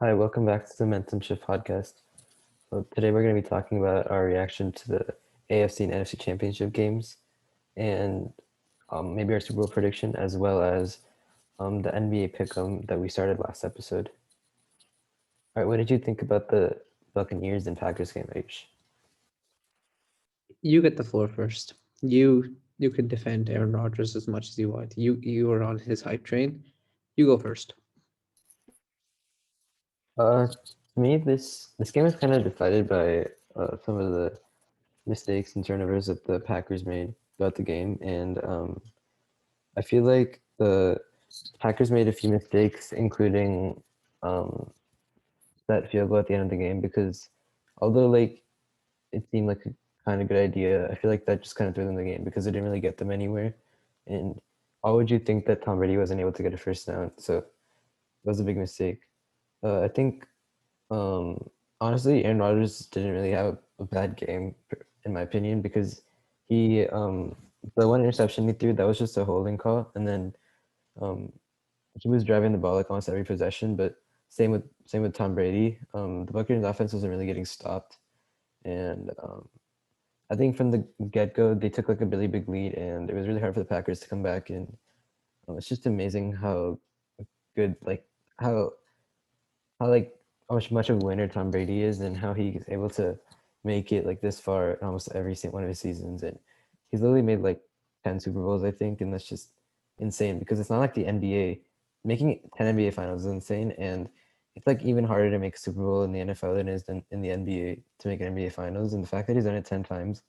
Hi, welcome back to the Momentum Shift podcast. Today we're going to be talking about our reaction to the AFC and NFC Championship games and maybe our Super Bowl prediction as well as the NBA pick'em that we started last episode. All right, what did you think about the Buccaneers and Packers game, H? You get the floor first. You can defend Aaron Rodgers as much as you want. You are on his hype train. You go first. To me, this game is kind of decided by some of the mistakes and turnovers that the Packers made throughout the game, and I feel like the Packers made a few mistakes, including um, that field goal at the end of the game, because although like it seemed like a kind of good idea, I feel like that just kind of threw them the game because it didn't really get them anywhere. And why would you think that Tom Brady wasn't able to get a first down? So it was a big mistake. I think honestly, Aaron Rodgers didn't really have a bad game, in my opinion, because he the one interception he threw, that was just a holding call, and then um, he was driving the ball like almost every possession. But same with Tom Brady. The Buccaneers offense wasn't really getting stopped, and I think from the get go they took like a really big lead, and it was really hard for the Packers to come back. And it's just amazing how good like how like how much of a winner Tom Brady is, and how he's able to make it like this far in almost every one of his seasons. And he's literally made like 10 Super Bowls, I think, and that's just insane because it's not like the NBA. Making 10 NBA finals is insane, and it's like even harder to make a Super Bowl in the NFL than it is in the NBA to make an NBA finals. And the fact that he's done it 10 times,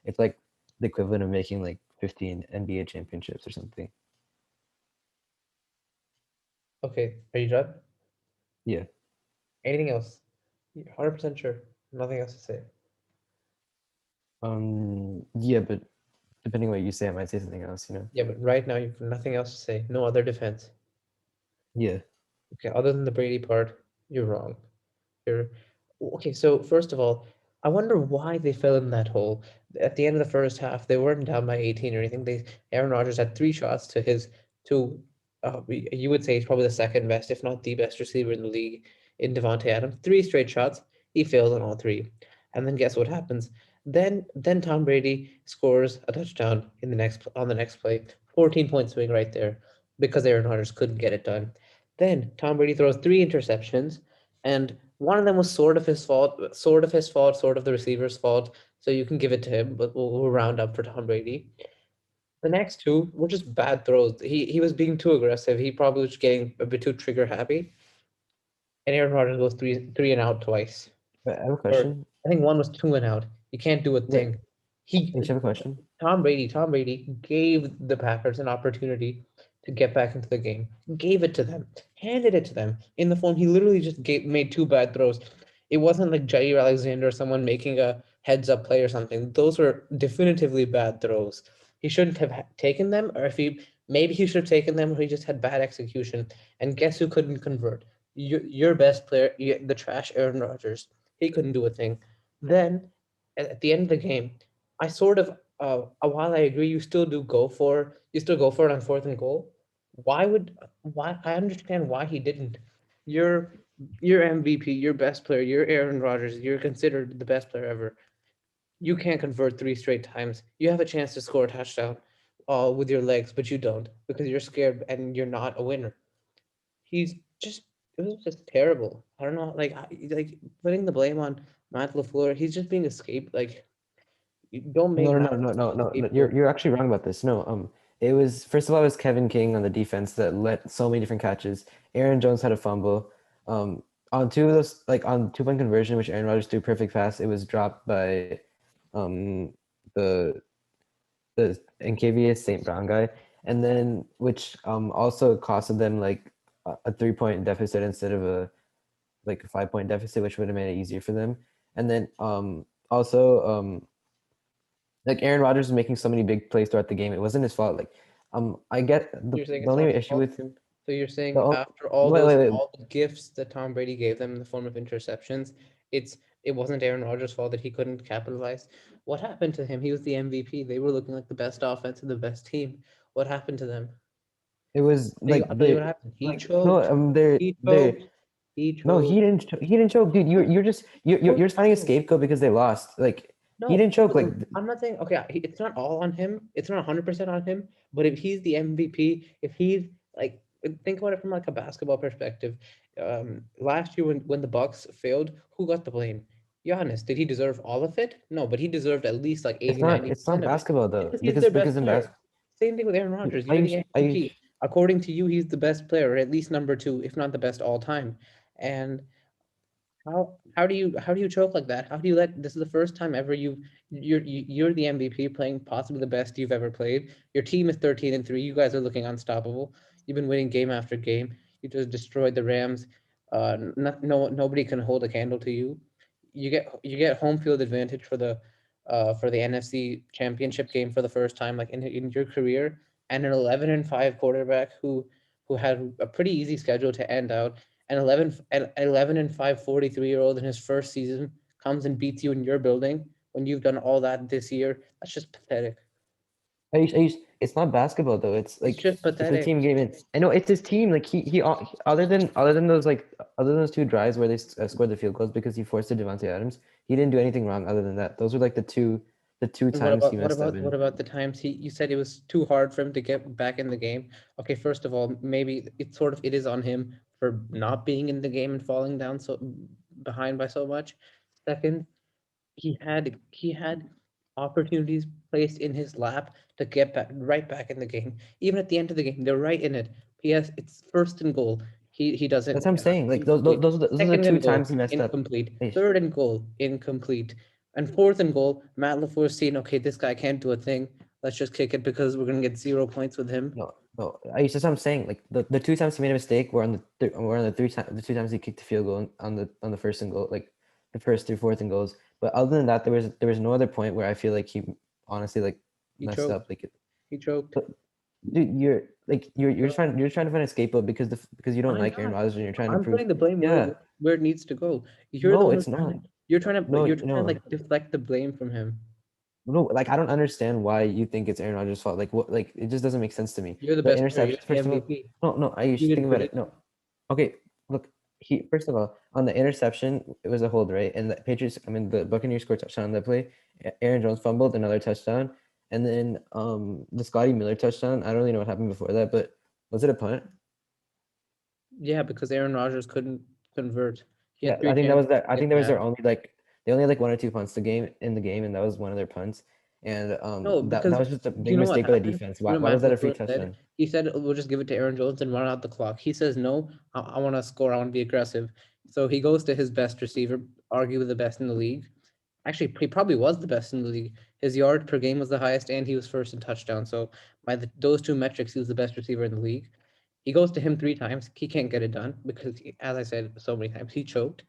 it's like the equivalent of making like 15 NBA championships or something. Okay, are you done? Yeah. Anything else? 100% sure. Nothing else to say. Yeah, but depending on what you say, I might say something else, you know? Yeah, but right now you've nothing else to say. No other defense. Yeah. Okay, other than the Brady part, you're wrong. You're okay. So first of all, I wonder why they fell in that hole. At the end of the first half, they weren't down by 18 or anything. Aaron Rodgers had three shots to his to you would say he's probably the second best, if not the best receiver in the league in Devontae Adams. Three straight shots. He failed on all three. And then guess what happens? Then Tom Brady scores a touchdown in the next play. 14-point swing right there because Aaron Rodgers couldn't get it done. Then Tom Brady throws three interceptions, and one of them was sort of the receiver's fault. So you can give it to him, but we'll round up for Tom Brady. The next two were just bad throws. He was being too aggressive. He probably was getting a bit too trigger happy. And Aaron Rodgers goes three and out twice. But I have a Or question. I think one was two and out. You can't do a Wait, thing. He I have a question. Tom Brady gave the Packers an opportunity to get back into the game. Gave it to them. Handed it to them in the form he literally just made two bad throws. It wasn't like Jair Alexander or someone making a heads up play or something. Those were definitively bad throws. He shouldn't have taken them, or if he maybe he should have taken them, or he just had bad execution. And guess who couldn't convert? Your best player, the trash Aaron Rodgers. He couldn't do a thing. Then at the end of the game, I sort of while I agree you still go for it on fourth and goal. Why I understand why he didn't. You're your MVP, your best player, you're Aaron Rodgers, you're considered the best player ever. You can't convert three straight times. You have a chance to score a touchdown with your legs, but you don't because you're scared and you're not a winner. He's just it was just terrible. I don't know, like putting the blame on Matt LaFleur. He's just being escape. Like you don't make No, no, Matt no, no, no, LaFleur a no, no. scapegoat. You're actually wrong about this. No, it was first of all, it was Kevin King on the defense that let so many different catches. Aaron Jones had a fumble. On two of those, like on 2 point conversion, which Aaron Rodgers threw perfect pass, it was dropped by um the the Nkavia St. Brown guy, and then which also costed them like a 3 point deficit instead of a 5 point deficit, which would have made it easier for them. And then also like Aaron Rodgers was making so many big plays throughout the game. It wasn't his fault. Like I get You're saying the it's only not his issue fault? with him. So you're The saying o- after wait. all the gifts that Tom Brady gave them in the form of interceptions, it wasn't Aaron Rodgers' fault that he couldn't capitalize. What happened to him? He was the MVP. They were looking like the best offense and the best team. What happened to them? It was like I'll tell you they what happened. like no He they choked. He No, choked. He didn't choke, dude. You're Choked finding a how? scapegoat because they lost. Like he No, didn't choke. Like no, I'm not saying okay. It's not all on him. It's not 100% on him. But if he's the MVP, if he's like, think about it from like a basketball perspective. Last year when the Bucks failed, who got the blame? Giannis. Did he deserve all of it? No, but he deserved at least like 80, ninety it's not percent of it basketball though. because he's their Because best in player. basketball, Same thing with Aaron Rodgers. I You're used the I used MVP. According to you, he's the best player, or at least number two, if not the best all time. And how do you choke like that? How do you let this is the first time ever you're the MVP playing possibly the best you've ever played. Your team is 13-3. You guys are looking unstoppable. You've been winning game after game. You just destroyed the Rams. Nobody can hold a candle to you. You get home field advantage for the NFC Championship game for the first time like in your career, and an 11-5 quarterback who had a pretty easy schedule to end out. An 11-5 43-year-old in his first season comes and beats you in your building when you've done all that this year. That's just pathetic. it's not basketball though. It's just It's a pathetic. team game. And I know it's his team. Like other than those other than those two drives where they scored the field goals because he forced it to Devontae Adams, he didn't do anything wrong other than that. Those were like the two And what times he about what messed up about what in. about the times you said it was too hard for him to get back in the game? Okay, first of all, maybe it is on him for not being in the game and falling down so behind by so much. Second, he had opportunities placed in his lap to get back in the game. Even at the end of the game, they're right in it. P.S. It's first and goal. He That's doesn't what I'm saying. Like incomplete. those are the Second two and goal, times he messed up. incomplete. Hey, Third and goal, incomplete. And fourth and goal, Matt LaFleur's seen, okay, this guy can't do a thing. Let's just kick it because we're gonna get 0 points with him. no. That's what I'm saying. Like the two times he made a mistake were on were on the two times he kicked the field goal on the first and goal, like the first through fourth and goals. But other than that, there was no other point where I feel like he honestly like He messed up. choked. He choked. But, dude, So you're trying to find a scapegoat because you don't I'm like Aaron not. Rodgers and you're trying to I'm prove putting the blame yeah. where it needs to go. You're the No, one who's it's not. you're No, trying to no. like deflect the blame from him. No, like I don't understand why you think it's Aaron Rodgers' fault. Like what? Like it just doesn't make sense to me. You're the The best player. You're interception, the first of all, MVP. no. I You should think didn't about it. produce. No, okay. Look, he first of all on the interception, it was a hold, right? And the Patriots, I mean, the Buccaneers scored a touchdown on that play. Aaron Jones fumbled another touchdown, and then the Scotty Miller touchdown. I don't really know what happened before that, but was it a punt? Yeah, because Aaron Rodgers couldn't convert. He Yeah, had three chances I to think get that was back. their only like they only had like one or two punts in the game, and that was one of their punts. And No, that because was just a do you big know what mistake by the happened? defense. You know, Why was Matt that a free LaFleur said touchdown? he said we'll just give it to Aaron Jones and run out the clock. He says no, I want to score. I want to be aggressive. So he goes to his best receiver, arguably the best in the league. Actually, he probably was the best in the league. His yard per game was the highest, and he was first in touchdown. So by those two metrics, he was the best receiver in the league. He goes to him three times. He can't get it done because, as I said so many times, he choked,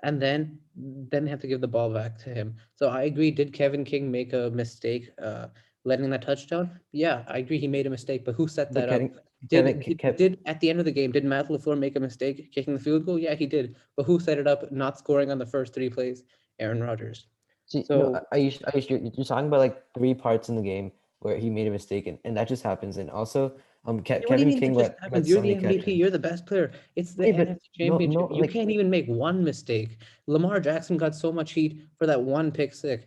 and then they have to give the ball back to him. So I agree. Did Kevin King make a mistake letting that touchdown? Yeah, I agree. He made a mistake, but who set But that up? Did at the end of the game, did Matt LaFleur make a mistake kicking the field goal? Yeah, he did. But who set it up not scoring on the first three plays? Aaron Rodgers. see, no, So you're talking about like three parts in the game where he made a mistake, and that just happens. And also, what do you Kevin mean that King just he had happens? You're so the many MVP. catches. You're the best player. It's the Wait, but NFC Championship. You like can't even make one mistake. Lamar Jackson got so much heat for that one pick six.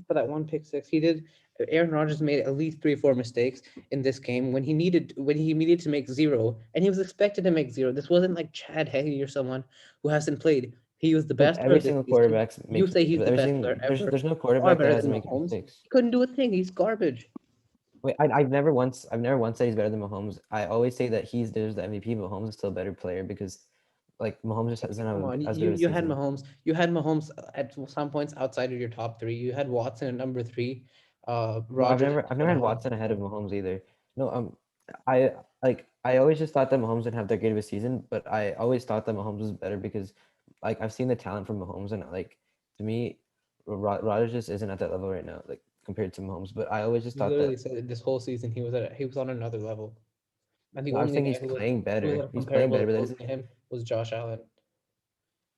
For that one pick six, he did. Aaron Rodgers made at least three, four mistakes in this game when he needed to make zero, and he was expected to make zero. This wasn't like Chad Henne or someone who hasn't played. He was the but best player every this single season. quarterback's You make say he's but the every best player single ever, there's no far quarterback that better hasn't than made Mahomes. mistakes. He couldn't do a thing. He's garbage. Wait, I've never once said he's better than Mahomes. I always say that he's there's the MVP. Mahomes is still a better player because like Mahomes just doesn't Come have on, as good of a you had season. Mahomes. You had Mahomes at some points outside of your top three. You had Watson at number three, No, Rogers at I've two never and a had half. Watson ahead of Mahomes either. No, I I always just thought that Mahomes didn't have that great of a season, but I always thought that Mahomes was better because like I've seen the talent from Mahomes and like to me, Rodgers just isn't at that level right now, like compared to Mahomes. But I always just You thought that literally said that this whole season he was on another level, and the no, I'm only saying guy he's playing who was better. at a He's playing comparable better, but that level doesn't to him was Josh Allen.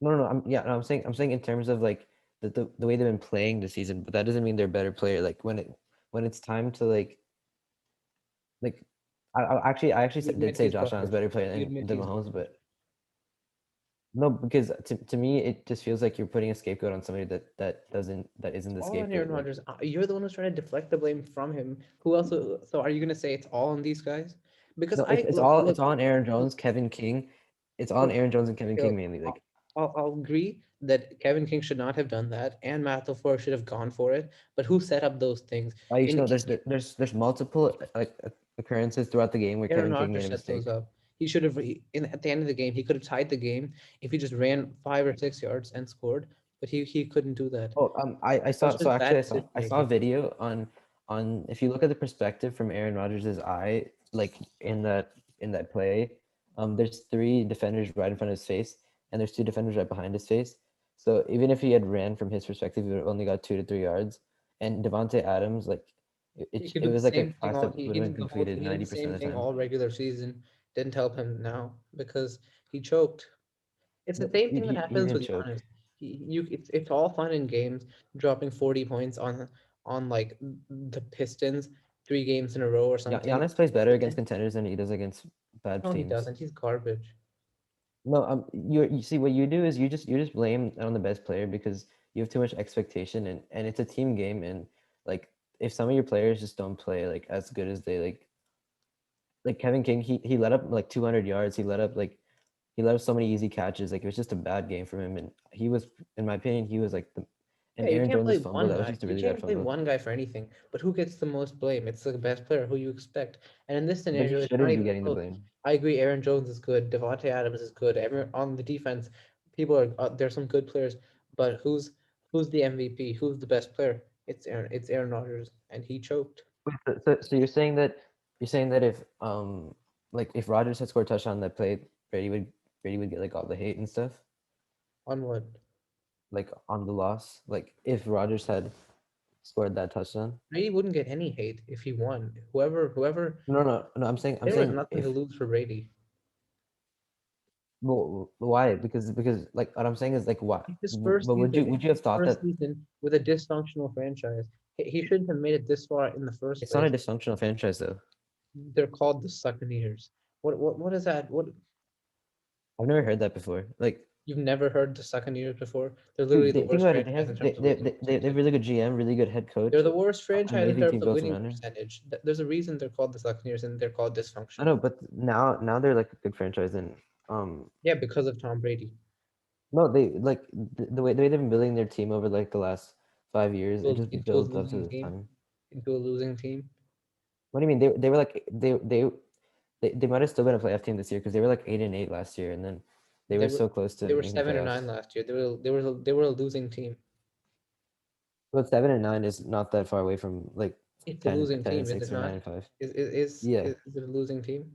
I'm yeah, no, I'm saying in terms of like the way they've been playing this season, but that doesn't mean they're a better player. Like when it's time to like I You did admit say he's Josh Allen's a garbage. better player You admit than he's Mahomes, but No, because to me it just feels like you're putting a scapegoat on somebody that isn't the All on Aaron scapegoat. Like Rodgers. You're the one who's trying to deflect the blame from him. Who else? So are you gonna say it's all on these guys? Because no, I it's look, all on Aaron Jones, Kevin King. It's on look, Aaron Jones and Kevin Yo, King mainly. I'll, Like I'll agree that Kevin King should not have done that, and Matt LaFleur should have gone for it. But who set up those things? I used to In know there's multiple occurrences throughout the game where Aaron Kevin King made Rodgers a set those mistake. up. He should have at the end of the game. He could have tied the game if he just ran 5 or 6 yards and scored. But he couldn't do that. Oh, I That was saw so just actually bad I decision saw a making. video on if you look at the perspective from Aaron Rodgers' eye, like in that play, there's three defenders right in front of his face, and there's two defenders right behind his face. So even if he had ran from his perspective, he would have only got 2 to 3 yards. And Devonte Adams, like He could it do the was like a same thing pass all that would he have been did the whole completed he did the 90% same of the thing time. all regular season. Didn't help him now because he choked. It's the No, same thing that he happens didn't with choke. Giannis. It's all fun and games dropping 40 points on like the Pistons 3 games in a row or something. Giannis plays better But against then contenders than he does against bad no, he teams. doesn't. He's garbage. No, you see what you do is you just blame it on the best player because you have too much expectation and it's a team game and like if some of your players just don't play like as good as they like Kevin King he let up like 200 yards he let up so many easy catches like it was just a bad game for him and he was in my opinion he was like the and Yeah, you Aaron can't Jones' blame fumble one that was guy. just a You really bad can't blame fumble one guy for anything. But who gets the most blame? It's the best player who you expect. And in this but he scenario, it's not shouldn't be even getting the close. blame. I agree. Aaron Jones is good. Devontae Adams is good. On the defense, people are there's some good players. But who's the MVP? Who's the best player? It's Aaron Rodgers, and he choked. Wait, so you're saying that if like if Rodgers had scored a touchdown that play Brady would get like all the hate and stuff On what? like on the loss like if Rodgers had scored that touchdown. Brady wouldn't get any hate if he won. Whoever, No, I'm there was saying nothing to if lose for Brady. well, why because like what I'm saying is like why His first but season, would you have thought first that season with a dysfunctional franchise. He shouldn't have made it this far in the first it's not a place. dysfunctional franchise though. They're called the Succaneers. What is that? What I've never heard that before like you've never heard the Succaneers before? They're literally dude, the think worst about it franchise in terms of winning they have really good GM really good head They're coach the worst franchise in amazing terms team of built winning around him. percentage. There's a reason they're called the Succaneers and they're called I know dysfunctional. but now they're like a good franchise and um Yeah, because of Tom Brady. no, they like the way they've been building their team over like the last 5 years. It just Into a built up to losing this team. time. Into a losing team. What do you mean? They were like they might have still been a playoff team this year because they were like 8-8 last year, and then they They were were so close to they were making 7-9 playoffs. last year. They were a losing team. But 7-9 is not that far away from like It's a 10 losing 10 team, and is 6 it or not? 9-5. Is Yeah, is it a losing team?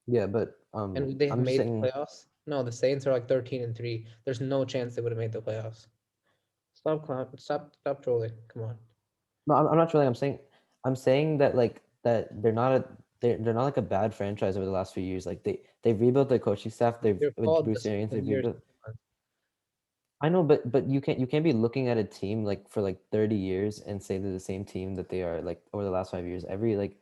yeah, but And they have I'm just made the saying. playoffs? No, the Saints are like 13-3. There's no chance they would have made the playoffs. Stop trolling. Come on. No, I'm not trolling. I'm saying that like that they're not like a bad franchise over the last few years. Like they've rebuilt their coaching staff. They've They're with called the Bruce Arians. They've Succaneers. rebuilt. I know, but you can't be looking at a team like for like 30 years and say they're the same team that they are like over the last 5 years. Every like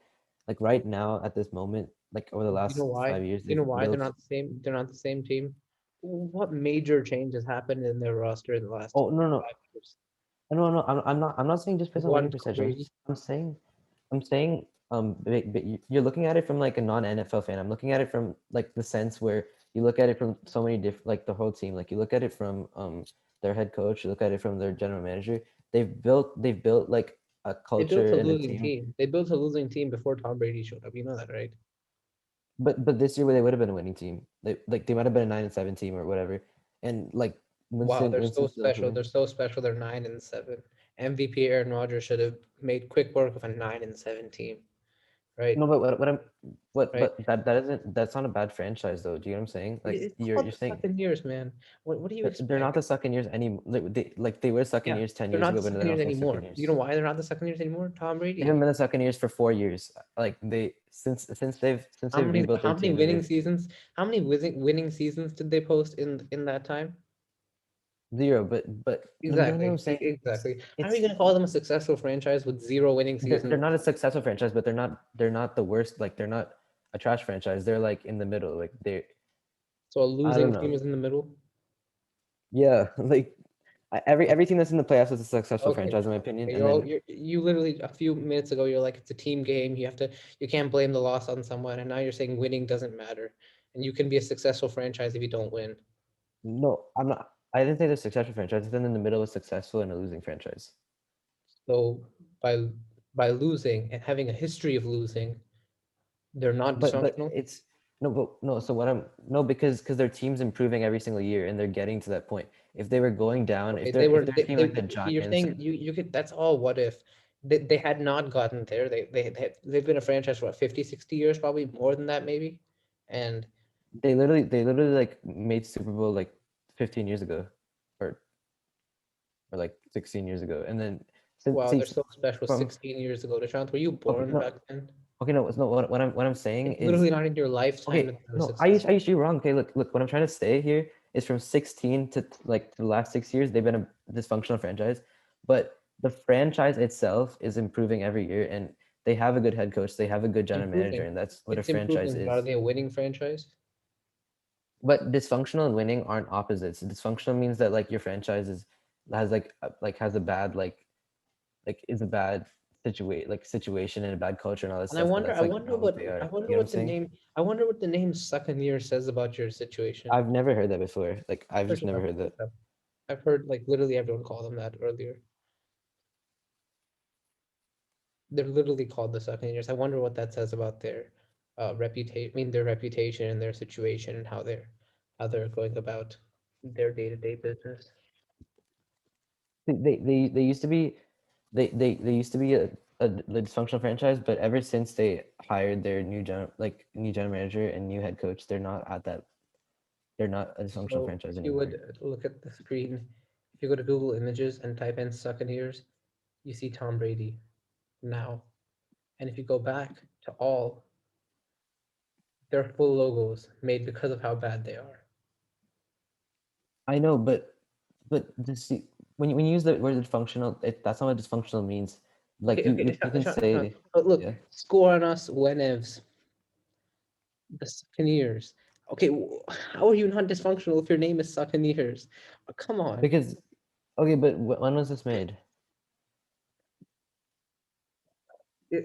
right now at this moment, like over the You know last why? 5 years, You they've know why they're built. not the same? They're not the same team. What major changes happened in their roster in the last Oh no, 5 years? no, I'm not saying just based on One winning Tom percentage. Brady. I'm saying but you're looking at it from like a non-NFL fan. I'm looking at it from like the sense where you look at it from so many different like the whole team. Like you look at it from their head coach, you look at it from their general manager. They've built like a They built culture a and a losing team. team. They built a losing team before Tom Brady showed up. You know that, right? But this year where they would have been a winning team. They might have been a 9-7 team or whatever. And like Wow, they're so Winston still special. They're so special. They're 9-7. MVP Aaron Rodgers should have made quick work of a 9-7 team, right? no, but what I'm what Right. but that isn't that's not a bad franchise though. Do you know what I'm saying? Like It's called you're the saying second years, man. What do you they're not expect? the second years any like they were second Yeah, years 10 they're years not ago, the but they're second not years the second anymore. You know years. why they're not the second years anymore? Tom They Brady. haven't been the second years for 4 years. Like they since they've rebuilt How their many team and winning they've seasons? How many winning seasons did they post in that time? zero. But you know what I'm Exactly. saying? Exactly. How are you It's gonna call them a successful franchise with 0 winning they're seasons? not a successful franchise, but they're not the worst. Like they're not a trash franchise. They're like in the middle. Like they So a I don't losing team know. is in the middle. Yeah, like everything that's in the playoffs is a successful Okay. franchise in my opinion. Okay, And then you literally a few minutes ago you're like it's a team game. You can't blame the loss on someone, and now you're saying winning doesn't matter, and you can be a successful franchise if you don't win. no, I'm not. I didn't say they're successful franchise. Then in the middle of successful and a losing franchise. So by by losing and having a history of losing, they're not But dysfunctional. it's no, but no. So what I'm no because their team's improving every single year and they're getting to that point. If they were going down, Okay, if they're a team like the you're Giants, saying you could that's all what if they had not gotten there. They've been a franchise for what, 50, 60 years, probably more than that, maybe. And they literally like made Super Bowl like 15 years ago, or or like 16 years ago, and then since wow, see they're so special from 16 years ago. Deshant, were you okay born no back then? okay no no what I'm saying It's is literally not in your lifetime that okay they were no successful. I you're wrong. Okay, look what I'm trying to say here is from 16 to like the last 6 years they've been a dysfunctional franchise, but the franchise itself is improving every year and they have a good head coach, they have a good general manager, Improving. and that's what a It's franchise improving, but are is. they a winning franchise? But dysfunctional and winning aren't opposites. Dysfunctional means that like your franchise is has like has a bad like is a bad situation and a bad culture and all that And I stuff, then wonder, that's like not what they I are. wonder You know what I'm what saying? the name Succaneer says about your situation. I've never heard that before. Like I've Search just it never up, heard look that. it up. I've heard like literally everyone call them that earlier. They're literally called the Succaneers. I wonder what that says about their reputation. I mean, their reputation and their situation and how they're going about their day-to-day business. They used to be they used to be a dysfunctional franchise, but ever since they hired their new general manager and new head coach, they're not a dysfunctional So franchise if you anymore. would look at the screen, if you go to Google Images and type in Succaneers, you see Tom Brady now. And if you go back to all, they're full logos made because of how bad they are. I know, but this when you use the word dysfunctional, that's not what dysfunctional means. Like Okay, okay, you can Deshaun. say But look, yeah. score on us, Wenevs, the Succaneers. Okay, how are you not dysfunctional if your name is Succaneers? Oh, come on. Because okay, but when was this made?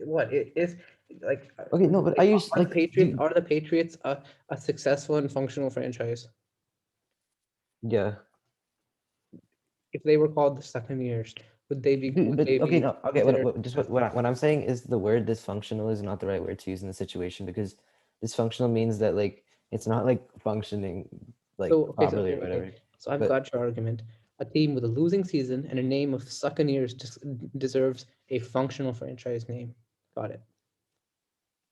What it is like? Okay, no, but I used Are the like Patriots a successful and functional franchise? yeah. If they were called the Succaneers, But okay, no, okay. considered Just successful? what I'm saying is the word dysfunctional is not the right word to use in the situation because dysfunctional means that like it's not like functioning like So properly or whatever. so I've But got your argument. A team with a losing season and a name of Succaneers deserves a functional franchise name. Got it.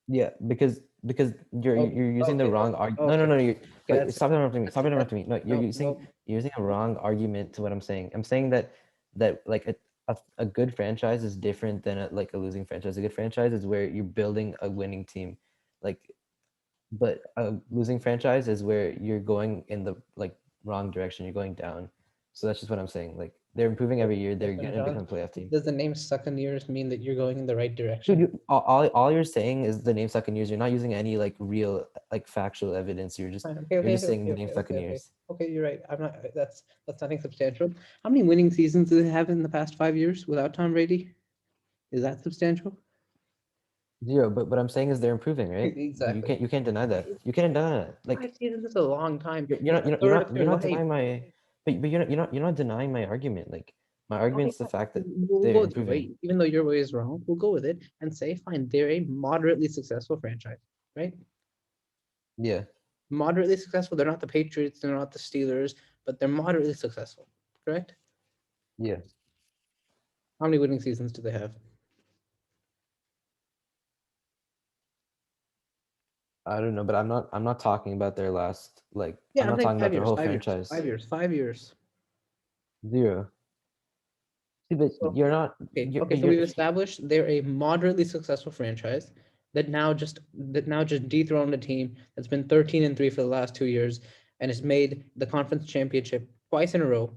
yeah, because Okay, you're using the okay, wrong okay, argument. No, no, okay. no. You Okay, wait, stop interrupting me. Stop that's interrupting me. No, no, no. you're using a wrong argument to what I'm saying. I'm saying that like a good franchise is different than like a losing franchise. A good franchise is where you're building a winning team, like but a losing franchise is where you're going in the like wrong direction. You're going down. So that's just what I'm saying. Like they're improving every year. They're Listen, gonna John, become a playoff team. does the name Succaneers mean that you're going in the right Dude, direction? all you're saying is the name second years. You're not using any like real like factual evidence. Fine, You're just saying the name second okay. years. Okay, you're right. I'm not. That's nothing substantial. How many winning seasons do they have in the past 5 years without Tom Brady? Is that substantial? Zero. But what I'm saying is they're improving, right? Exactly. You can't deny that. You can't deny that. Like 5 seasons is a long time. you're It's not a third of you're your not life. denying my but you're not denying my argument. Like my Okay, argument's the fine. fact that We'll they're go with your improving. way. Even though your way is wrong, we'll go with it and say, fine, they're a moderately successful franchise, right? Yeah. Moderately successful. They're not the Patriots, they're not the Steelers, but they're moderately successful, correct? Yeah. How many winning seasons do they have? I don't know, but I'm not talking about their last like Yeah, I'm I'm not saying talking about five their years, whole 5 years, franchise. 5 years, 5 years. Zero. See, but So, you're not okay, but so you're we've established they're a moderately successful franchise that now just dethroned a team that's been 13-3 for the last 2 years and has made the conference championship twice in a row.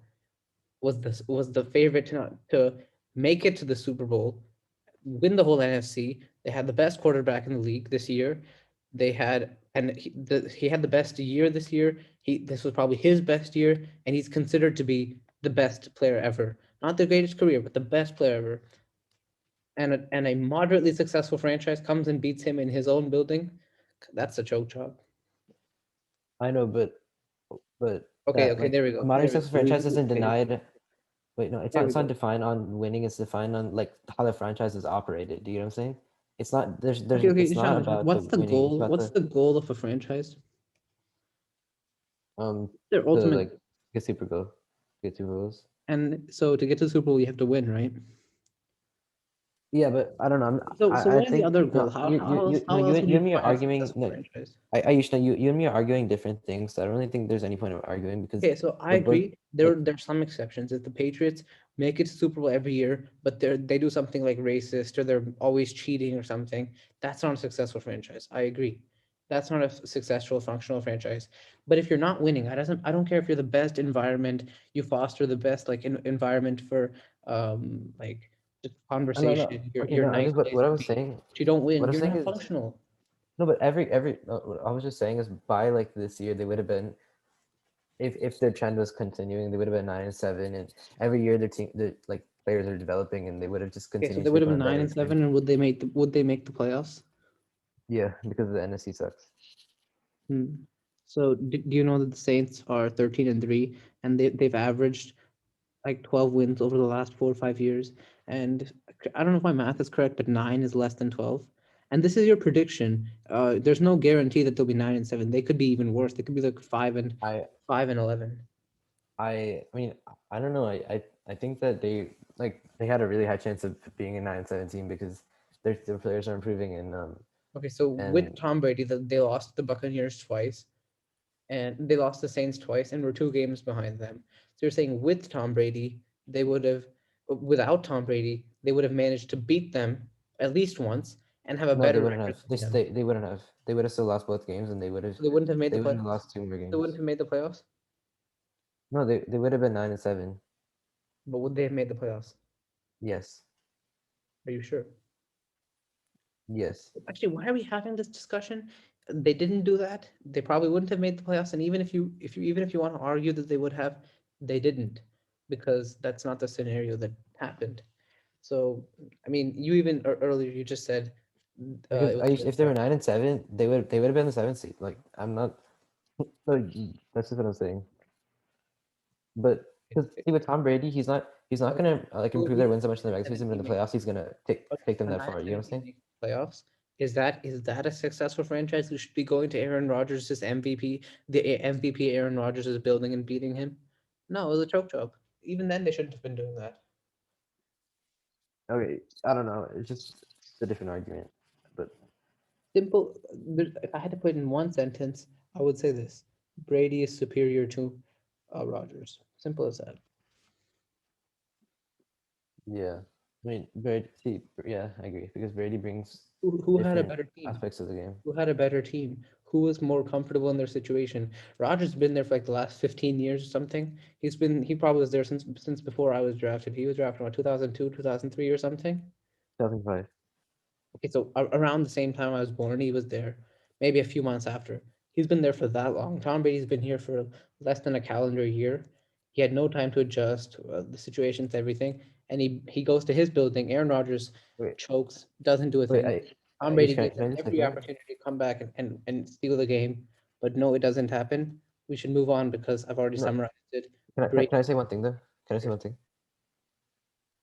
Was the favorite to make it to the Super Bowl, win the whole NFC. They had the best quarterback in the league this year. They had, and he had the best year this year. This was probably his best year, and he's considered to be the best player ever. Not the greatest career, but the best player ever. And a moderately successful franchise comes and beats him in his own building. That's a choke job. I know, but Okay, that okay, like there we go. a modern There we successful go. franchise isn't Okay, denied. Wait, no, there we it's not go. defined on winning. It's defined on like how the franchise is operated. Do you know what I'm saying? It's not there's Okay, okay, it's not Ishan, about the what's the winning. It's goal? about What's the goal of a franchise? um Their the ultimate, like get Super Bowl, get Super Bowls. and so to get to the Super Bowl, you have to win, right? Yeah, but I don't know. So I what is the think other goal? no, How else would you you and me are define a arguing. successful No, franchise? used to you and me are arguing different things. So I don't really think there's any point of arguing because Okay, so I we're both agree. like There's some exceptions. If the Patriots make it to Super Bowl every year, but they do something like racist or they're always cheating or something, that's not a successful franchise. I agree. That's not a successful functional franchise. But if you're not winning, I don't care if you're the best environment, you foster the best like environment for like just I don't conversation. know. Okay, You're no, I nice just place what I to was be. saying. But you don't What win, I'm you're saying not is functional. no, but every what I was just saying is by like this year they would have been if their trend was continuing they would have been 9-7 and every year their team the like players are developing and they would have just Okay, so continued they to would have become been a nine better and team. seven, and would they make the playoffs? Yeah, because the NFC sucks. Hmm. So do you know that the Saints are 13-3 and they've averaged like 12 wins over the last 4 or 5 years? And I don't know if my math is correct, but nine is less than 12. And this is your prediction. There's no guarantee that they'll be 9-7. They could be even worse. They could be like I 5-11. I mean I don't know. I think that they had a really high chance of being a 9-17 because their players are improving Okay, so with and Tom Brady, they lost the Buccaneers twice, and they lost the Saints twice and were 2 games behind them. So you're saying with Tom Brady, they would have, without Tom Brady, they would have managed to beat them at least once and have a no they better wouldn't record have than them. they wouldn't have they would have still lost both games and So they wouldn't have made the they would have playoffs. lost two more They wouldn't games. have made the playoffs. No, they would have been 9-7. But would they have made the playoffs? Yes. Are you sure? Yes. Actually, why are we having this discussion? They didn't do that. They probably wouldn't have made the playoffs. And even if you want to argue that they would have, they didn't, because that's not the scenario that happened. So, I mean, you even earlier you just said Because it was a if they were mismatch. 9-7, they would have been the seventh seed. Like I'm not. No, that's just what I'm saying. But because see, with Tom Brady, he's not Okay. gonna like Who improve who their does win so much in the regular season, but in 17 the make? playoffs, he's gonna But take them a that 9 far. You know what I'm 17 saying? make playoffs. Is that a successful franchise who should be going to Aaron Rodgers' MVP, the MVP Aaron Rodgers is building and beating him? No, it was a choke job. Even then, they shouldn't have been doing that. Okay, I don't know. It's just a different argument. But Simple. If I had to put it in one sentence, I would say this: Brady is superior to Rodgers. Simple as that. yeah, I mean, Brady. See, yeah, I agree because Brady brings Who had a different better team? aspects of the game. Who had a better team? Who was more comfortable in their situation? Rodgers been there for like the last 15 years or something. He probably was there since before I was drafted. He was drafted in 2002, 2003 or something. 2005. Okay, so around the same time I was born, he was there. Maybe a few months after. He's been there for that long. Tom Brady's been here for less than a calendar year. He had no time to adjust the situations, everything, and he goes to his building. Aaron Rodgers Wait, chokes, doesn't do a wait. thing. Tom Brady gives Can him I just every continue? opportunity to come back and steal the game, but no, it doesn't happen. We should move on because I've already No, summarized it. can Brady, I say one thing though? Can I say one thing?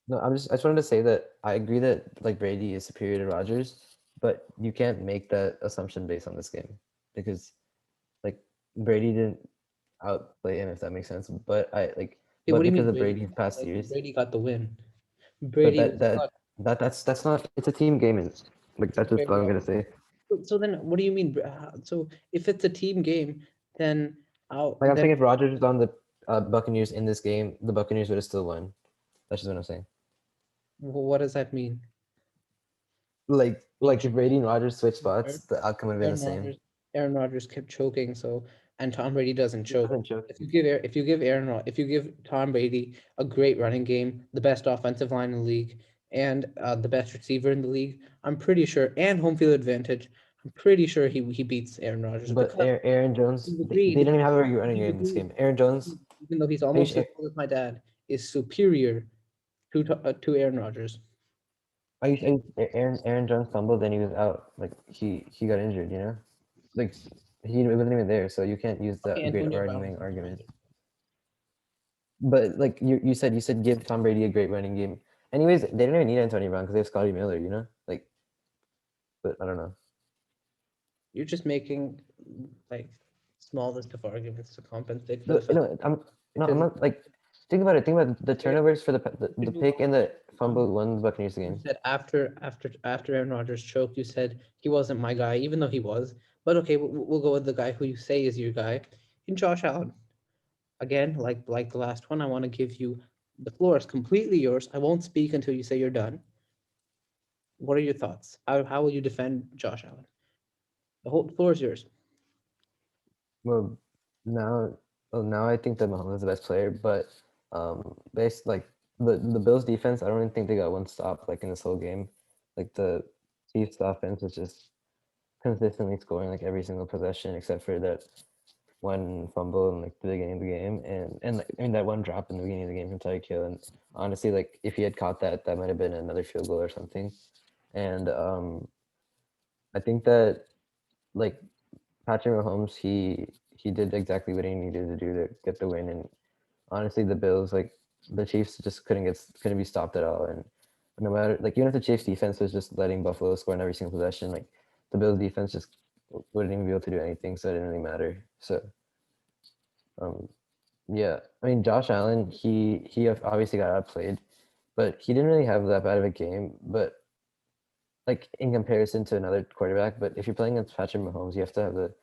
No, I just wanted to say that I agree that like Brady is superior to Rodgers, but you can't make that assumption based on this game because like Brady didn't outplay him if that makes sense. hey, what But do you because mean of Brady Brady's got the past win? years, Brady got the win. but Brady was that's not it's a team game and like that's just what I'm gonna say. So then, what do you mean? So if it's a team game, then how? Like I'm Then saying if Rodgers was on the Buccaneers in this game, the Buccaneers would have still won. That's just what I'm saying. what does that mean? Being Like if Brady choked. and Rodgers switched Aaron spots, the outcome would have been the Aaron same. Rodgers, Aaron Rodgers kept choking. So and Tom Brady doesn't He choke. doesn't choke. If you give Tom Brady a great running game, the best offensive line in the league, and the best receiver in the league, I'm pretty sure, and home field advantage, I'm pretty sure he beats Aaron Rodgers But because Aaron Jones, we've they agreed, don't even have a running we've game in this agreed, game. Aaron Jones, even though he's are you almost su- as old as my dad, is superior to Aaron Rodgers. Aaron Jones fumbled and he was out. Like he got injured, you know? Like he wasn't even there, so you can't use Okay, that great Antonio Brown. running argument. But like you said give Tom Brady a great running game. Anyways, they didn't even need Antonio Brown because they have Scotty Miller, you know? Like, but I don't know. You're just making like small list of arguments to compensate for No, the fact no, I'm no, I'm because not like think about it. Think about the okay, turnovers for the should move pick on. and the On. fumble won the Buccaneers You game. said after Aaron Rodgers choked, you said he wasn't my guy, even though he was. But okay, we'll go with the guy who you say is your guy, in Josh Allen. Again, like the last one, I want to give you the floor is completely yours. I won't speak until you say you're done. What are your thoughts? How will you defend Josh Allen? The whole floor is yours. Well, now, now I think that Mahomes is the best player, but based like the Bills defense, I don't even think they got one stop like in this whole game. Like the Chiefs offense was just consistently scoring like every single possession except for that one fumble in like the beginning of the game and like, I mean that one drop in the beginning of the game from Tyreek Hill. And honestly, like if he had caught that, that might have been another field goal or something. And I think that like Patrick Mahomes, he did exactly what he needed to do to get the win. And honestly, the Bills, like the Chiefs, just couldn't be stopped at all. And no matter like even if the Chiefs defense was just letting Buffalo score in every single possession, like the Bills defense just wouldn't even be able to do anything, so it didn't really matter. So um, yeah, I mean Josh Allen, he obviously got outplayed, but he didn't really have that bad of a game. But like in comparison to another quarterback, but if you're playing against Patrick Mahomes, you have to have the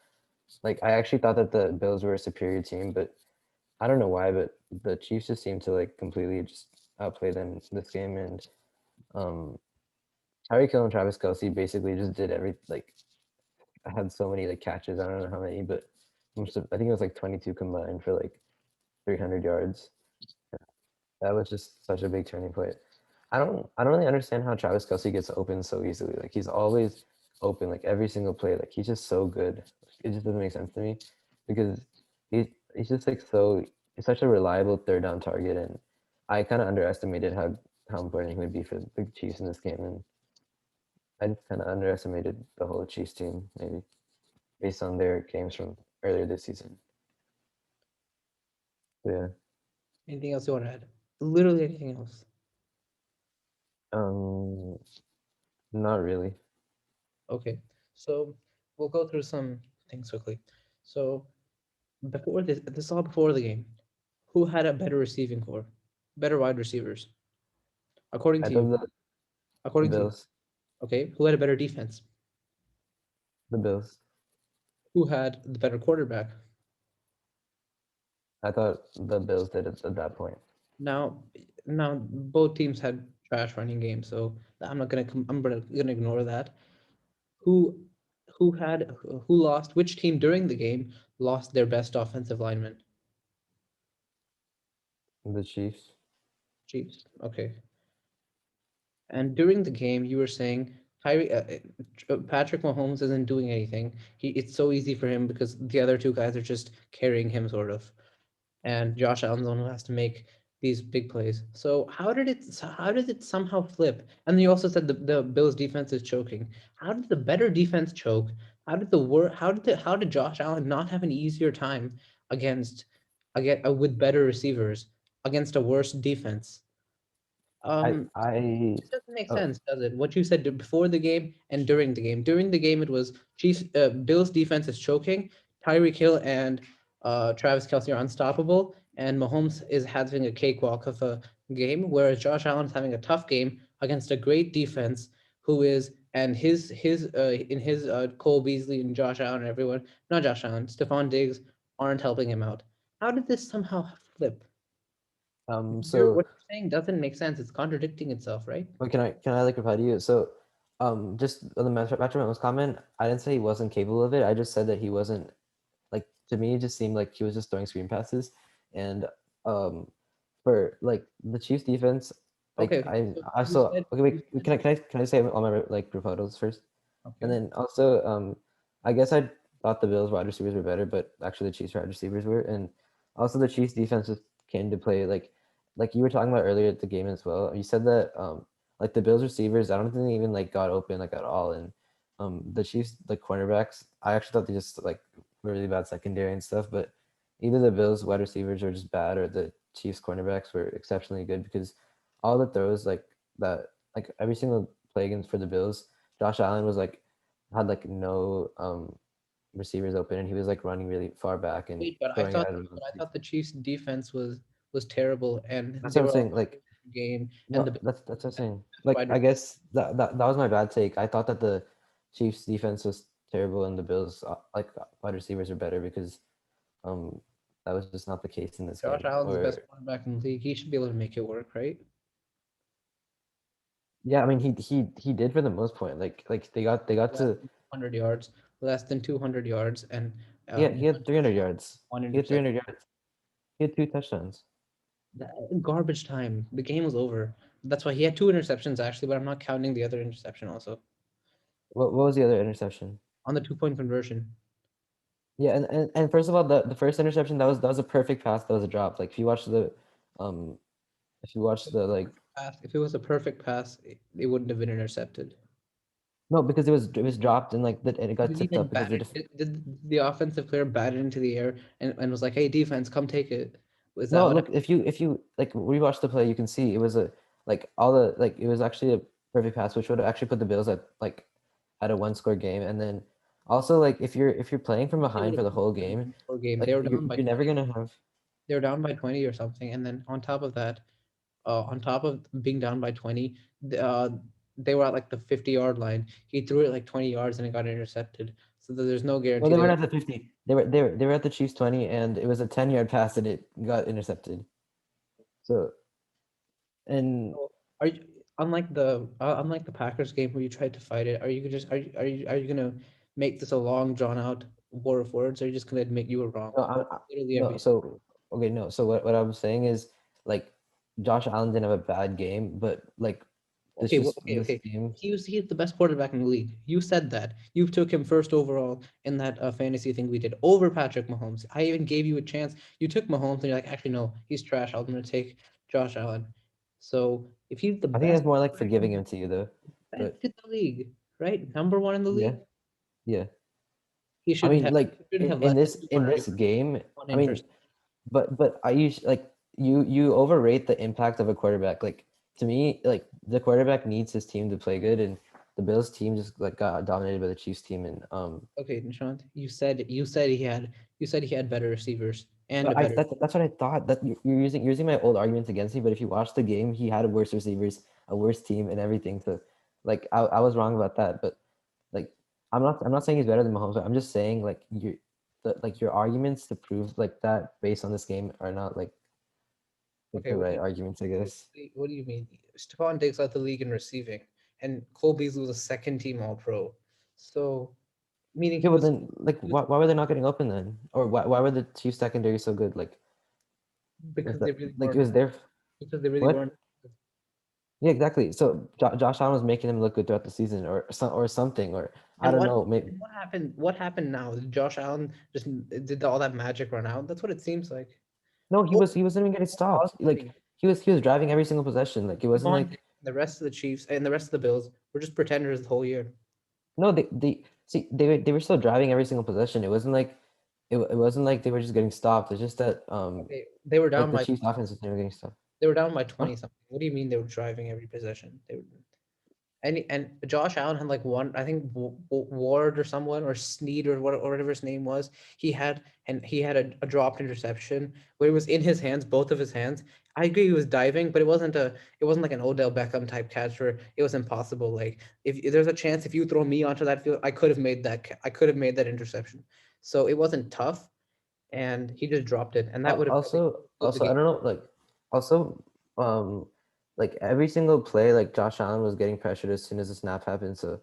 like. I actually thought that the Bills were a superior team, but I don't know why, but the Chiefs just seem to like completely just outplay them this game. And um, Tyreek Hill and Travis Kelsey basically just did every like. I had so many like catches. I don't know how many, but I think it was like 22 combined for like 300 yards. That was just such a big turning point. I don't really understand how Travis Kelsey gets open so easily. Like he's always open, like every single play. Like he's just so good. It just doesn't make sense to me because he's just like so he's such a reliable third down target, and I kind of underestimated how important he would be for the Chiefs in this game, and I just kind of underestimated the whole Chiefs team maybe based on their games from earlier this season. So, yeah. Anything else you want to add? Literally anything else. Um, not really. Okay, so we'll go through some things quickly. So before this is all before the game. Who had a better receiving core, better wide receivers, according I to you? thought the According to you, Bills, okay. Who had a better defense? the Bills. Who had the better quarterback? I thought the Bills did it at that point. Now, now both teams had trash running games, so I'm gonna ignore that. Who who had who lost? Which team during the game lost their best offensive lineman? The Chiefs. Chiefs. Okay. And during the game, you were saying Patrick Mahomes isn't doing anything. It's so easy for him because the other two guys are just carrying him, sort of. And Josh Allen's the one who has to make these big plays. So how did it somehow flip? And then you also said the Bills defense is choking. How did the better defense choke? How did Josh Allen not have an easier time against with better receivers against a worse defense? I Um, I it doesn't make oh, sense, does it? What you said before the game and during the game. During the game, it was Bills defense is choking. Tyreek Hill and Travis Kelsey are unstoppable, and Mahomes is having a cakewalk of a game, whereas Josh Allen is having a tough game against a great defense, who is and his Cole Beasley and Josh Allen and everyone, not Josh Allen, Stephon Diggs aren't helping him out. How did this somehow flip? so What you're saying doesn't make sense. It's contradicting itself, right? what can I like reply to you? So just on the Patrick Mahomes comment, I didn't say he wasn't capable of it. I just said that he wasn't like to me it just seemed like he was just throwing screen passes. And um for like the Chiefs defense, like Okay, I so I you saw said okay you wait said can I say all my like rebuttals first? And Okay. then also, I guess I thought the Bills wide receivers were better, but actually the Chiefs wide receivers were, and also the Chiefs defense just came to play like you were talking about earlier at the game as well. You said that like the Bills receivers, I don't think they even like got open like at all, and the Chiefs like cornerbacks, I actually thought they just like were really bad secondary and stuff, but either the Bills wide receivers were just bad or the Chiefs cornerbacks were exceptionally good because all the throws like that like every single play against for the Bills, Josh Allen was like had like no receivers open and he was like running really far back and Wait, but I throwing it thought out of but I bounds. thought the Chiefs' defense was terrible, and That's they what I'm were saying. also Like game, and no, the that's what I'm saying. Like wide I receivers guess that was my bad take. I thought that the Chiefs defense was terrible and the Bills like wide receivers are better because um that was just not the case in this Josh game. Allen's the best Or quarterback in the league. He should be able to make it work, right? yeah, I mean he did for the most part. Like they got Less to than 200 yards, less than 200 yards, and he had 300 yards. one He had interception. 300 yards. He had two touchdowns. Garbage time. The game was over. That's why he had two interceptions actually, but I'm not counting the other interception also What was the other interception? on the 2 point conversion. Yeah, and first of all, the first interception that was a perfect pass. That was a drop. Like um, if you watch the like If it was a perfect pass, it wouldn't have been intercepted. no, because it was dropped and like and it got Did he tipped up like because bat it? Did the offensive player bat it into the air and was like, "Hey, defense, come take it"? Was that no what look if you like rewatch the play, you can see it was a like all the like it was actually a perfect pass, which would have actually put the Bills at a one score game. And then also like if you're playing from They would behind for have the won whole the game, game. They like were you're down by you're never 20. gonna have They were down by 20 or something, and then on top of that, on top of being down by 20, they were at like the 50-yard line. He threw it like 20 yards and it got intercepted. So there's no no, guarantee they they weren't would. at the 50. They were at the Chiefs 20 and it was a 10-yard pass and it got intercepted. So and So are you unlike the Packers game where you tried to fight it? Are you just are you gonna make this a long drawn out war of words? Or are you just gonna admit you were wrong? no, Literally no. every. So okay, no. So what I'm saying is like Josh Allen didn't have a bad game, but like Okay, well, this okay. game. He's the best quarterback in the league. You said that. You took him first overall in that fantasy thing we did over Patrick Mahomes. I even gave you a chance. You took Mahomes and you're like, actually no, he's trash. I'm gonna take Josh Allen. So if he's the I think that's best more like quarterback in forgiving him to you though. best But in the league, right? Number one in the yeah, league, yeah. he I shouldn't mean, have like he shouldn't in, have in less than this in 200 this yards, game, one I mean, interception. but I use like you overrate the impact of a quarterback. Like to me, like the quarterback needs his team to play good, and the Bills team just like got dominated by the Chiefs team, and Okay, Nishant, you said he had better receivers and a but I better. that's what I thought. That you're using my old arguments against me. But if you watch the game, he had worse receivers, a worse team, and everything. So, like I was wrong about that. But like I'm not saying he's better than Mahomes. But I'm just saying like your arguments to prove like that based on this game are not like Okay, the right arguments, I guess. what do you mean? Stephon Diggs led the league in receiving, and Cole Beasley was a second team All Pro. So meaning Yeah, but then like he was why were they not getting open then? Or why were the Chiefs secondary so good? Is because that they really like it weren't was their because they really what? weren't. Yeah, exactly. So Josh Allen was making them look good throughout the season, or something, or I And don't what know. Maybe and what happened? What happened now? Did Josh Allen just did all that magic run out? That's what it seems like. no, Cole he wasn't even getting All stopped. Like Beasley, he was driving every single possession. Like it wasn't Stephon like Diggs, the rest of the Chiefs and the rest of the Bills were just pretenders the whole year. no, they see they were still driving every single possession. It wasn't like they were just getting stopped. It's just that Okay, like the Chiefs offense was never getting stopped. they were down by Huh? 20 something. What do you mean they were driving every possession? They were. And Josh Allen had like one, I think Ward or someone or Snead or whatever his name was. He had a dropped interception where it was in his hands, both of his hands. I agree he was diving, but it wasn't like an Odell Beckham type catch where it was impossible. Like if there's a chance if you throw me onto that field, I could have made that interception. So it wasn't tough, and he just dropped it, and that would have probably flipped the Also, I game. don't know, also, um, like every single play, like Josh Allen was getting pressured as soon as the snap happened. So,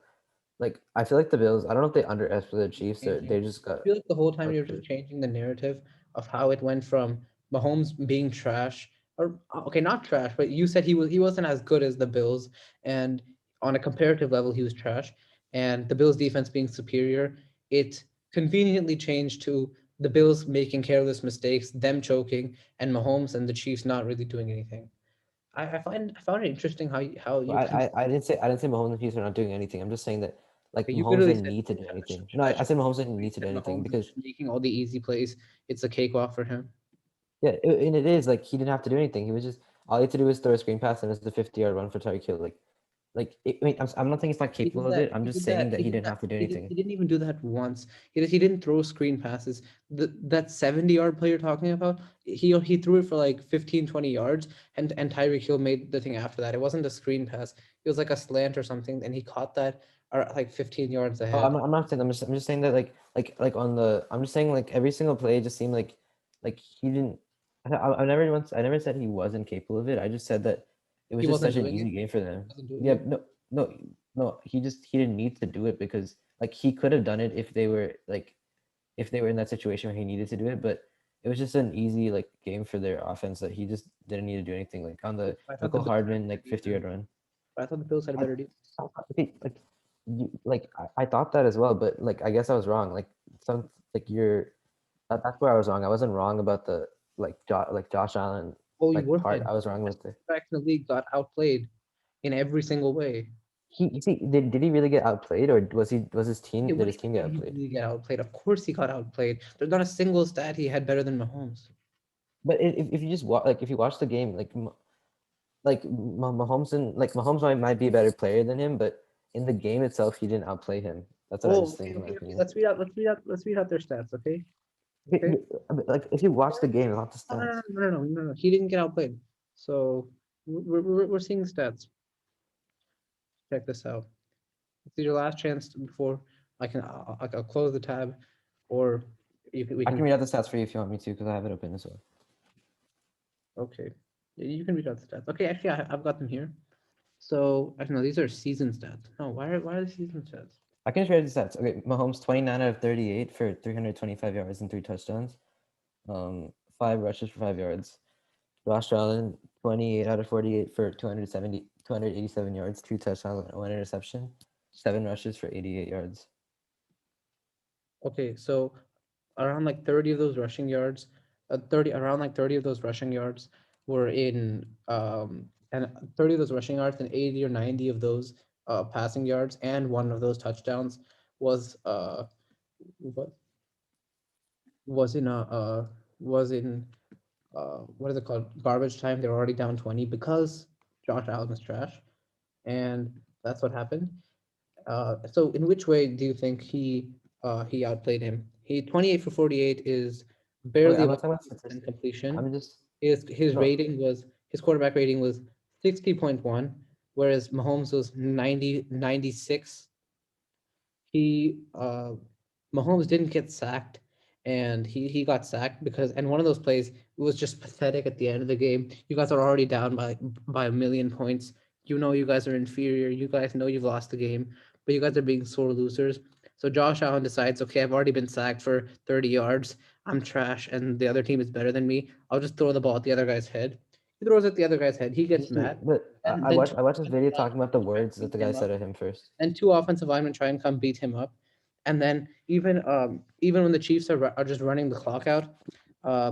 like, I feel like the Bills. I don't know if they underestimated the Chiefs. Changing. They just I got feel like the whole time you're just outplayed. changing the narrative of how it went from Mahomes being trash, or okay, not trash, but you said he wasn't as good as the Bills, and on a comparative level he was trash. and the Bills defense being superior, it conveniently changed to the Bills making careless mistakes, them choking, and Mahomes and the Chiefs not really doing anything. I found it interesting how Well, you can I didn't say Mahomes and Chiefs are not doing anything. I'm just saying that like you Mahomes literally didn't said need to do anything. No, I I should said Mahomes didn't need to do said anything Mahomes is because just making all the easy plays. It's a cakewalk for him. yeah, and it is like he didn't have to do anything. He was just all he had to do was throw a screen pass and it's a 50-yard run for Tyreek Hill. I mean, I'm not saying he's not He did capable of that. it. I'm He just did saying that. that He he did didn't that. have to do anything. He didn't even do that once. He didn't throw screen passes. That 70-yard play you're talking about, he threw it for like 15, 20 yards, and Tyreek Hill made the thing after that. It wasn't a screen pass. It was like a slant or something, and he caught that like 15 yards Oh, ahead. I'm not saying. I'm just saying that like on the. I'm just saying like every single play just seemed like he didn't. I never said he wasn't capable of it. I just said that it was He just wasn't such an doing it. easy game for He them. wasn't doing Yeah, it. no, no. He didn't need to do it because like he could have done it if they were in that situation where he needed to do it, but it was just an easy like game for their offense that he just didn't need to do anything. Like on the I thought the Michael Bills had a Hardman better like 50-yard defense. run. I thought the Bills had a I, better defense. okay, I thought that as well, but like I guess I was wrong. Like some like that's where I was wrong. I wasn't wrong about the like Josh Allen Oh, you like were part. playing. I was wrong with the Back in the league got outplayed in every single way. he you see did he really get outplayed or was his team What did do his you team mean get did he outplayed? really get outplayed? Of course he got outplayed. There's not a single stat he had better than Mahomes. But if you just watch like if you watch the game like Mahomes and like Mahomes might be a better player than him, but in the game itself he didn't outplay him. That's what I Oh, just think in my okay. opinion. Let's read out their stats, okay? Okay, Okay. like if you watch the game, not the No, no, stats. no, no, no, no, no. He didn't get outplayed. So we're seeing stats. Check this out. This is your last chance before I'll close the tab, or we I can can. read out the stats for you if you want me to, because I have it open as well. Okay, you can read out the stats. Okay, actually, I've got them here. So actually, no, these are season stats. No, why are the season stats? I can share the stats. Okay, Mahomes 29 out of 38 for 325 yards and 3 touchdowns. 5 rushes for 5 yards. Josh Allen 28 out of 48 for 287 yards, 2 touchdowns, 1 interception. 7 rushes for 88 yards. Okay, so around like 30 of those rushing yards, 30 around like 30 of those rushing yards were in and 30 of those rushing yards and 80 or 90 of those passing yards and one of those touchdowns was what was in a was in what is it called, garbage time. They were already down 20 because Josh Allen was trash, and that's what happened. So in which way do you think he outplayed him? He 28 for 48 is Okay, barely I'm above not talking about 50% statistics. completion. I'm just His no. rating was his quarterback rating was 60.1, whereas Mahomes was 96. He Mahomes didn't get sacked, and he got sacked because, and one of those plays, it was just pathetic at the end of the game. You guys are already down by a million points. You know you guys are inferior. You guys know you've lost the game, but you guys are being sore losers. So Josh Allen decides, okay, I've already been sacked for 30 yards. I'm trash, and the other team is better than me. I'll just throw the ball at the other guy's head. He throws at the other guy's head. He You gets see, mad, but and then two I watched this offensive video linemen talking about the try and words that beat the guy him said up, at him first. and two offensive linemen try and come beat him up. And then even when the Chiefs are just running the clock out, uh,